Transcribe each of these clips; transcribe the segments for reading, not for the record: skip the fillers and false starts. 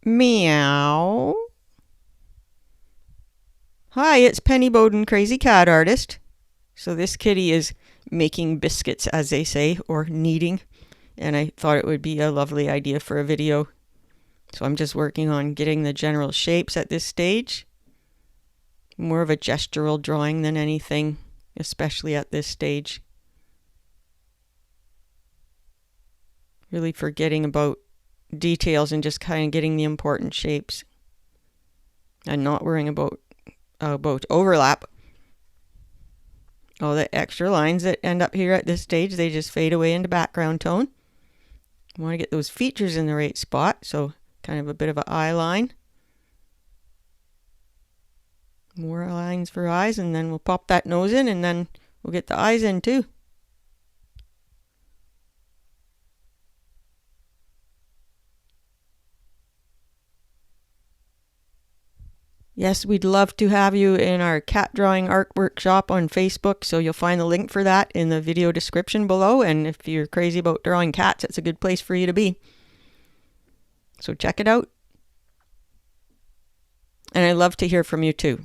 Meow. Hi, it's Penny Bowden, Crazy Cat Artist. So this kitty is making biscuits, as they say, or kneading. And I thought it would be a lovely idea for a video. So I'm just working on getting the general shapes at this stage. More of a gestural drawing than anything, especially at this stage. Really forgetting about details and just kind of getting the important shapes. And not worrying about overlap. All the extra lines that end up here at this stage, they just fade away into background tone. I want to get those features in the right spot, so kind of a bit of an eye line. More lines for eyes, and then we'll pop that nose in, and then we'll get the eyes in too. Yes, we'd love to have you in our cat drawing art workshop on Facebook, so you'll find the link for that in the video description below, and if you're crazy about drawing cats, it's a good place for you to be. So check it out. And I'd love to hear from you too.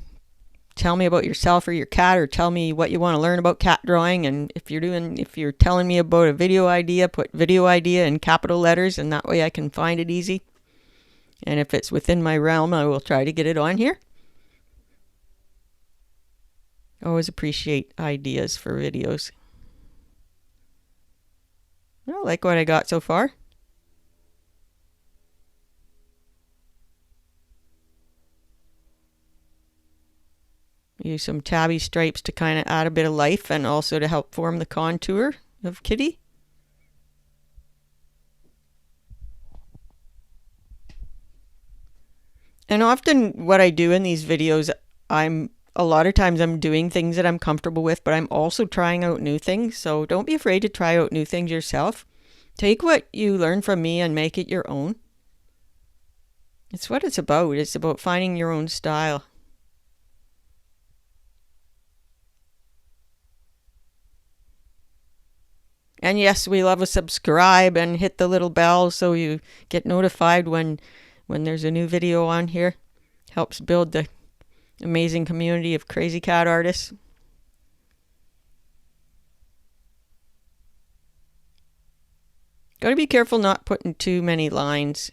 Tell me about yourself or your cat, or tell me what you want to learn about cat drawing, and if you're telling me about a video idea, put video idea in capital letters, and that way I can find it easy. And if it's within my realm, I will try to get it on here. Always appreciate ideas for videos. I like what I got so far. Use some tabby stripes to kind of add a bit of life and also to help form the contour of Kitty. And often what I do in these videos, a lot of times I'm doing things that I'm comfortable with, but I'm also trying out new things. So don't be afraid to try out new things yourself. Take what you learn from me and make it your own. It's what it's about. It's about finding your own style. And yes, we love a subscribe and hit the little bell so you get notified when there's a new video on here. Helps build the amazing community of crazy cat artists. Got to be careful not putting too many lines.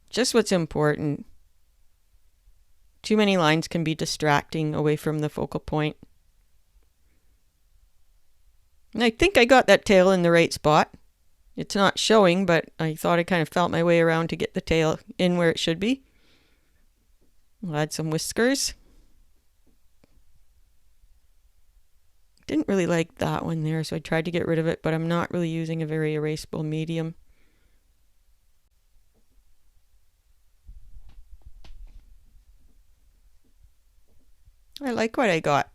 Just what's important. Too many lines can be distracting away from the focal point. And I think I got that tail in the right spot. It's not showing, but I thought I kind of felt my way around to get the tail in where it should be. I'll add some whiskers. Didn't really like that one there, so I tried to get rid of it, but I'm not really using a very erasable medium. I like what I got.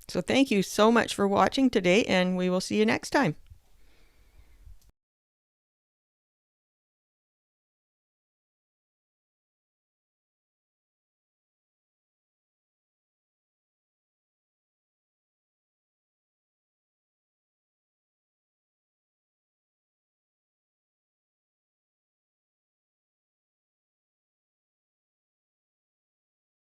So thank you so much for watching today, and we will see you next time.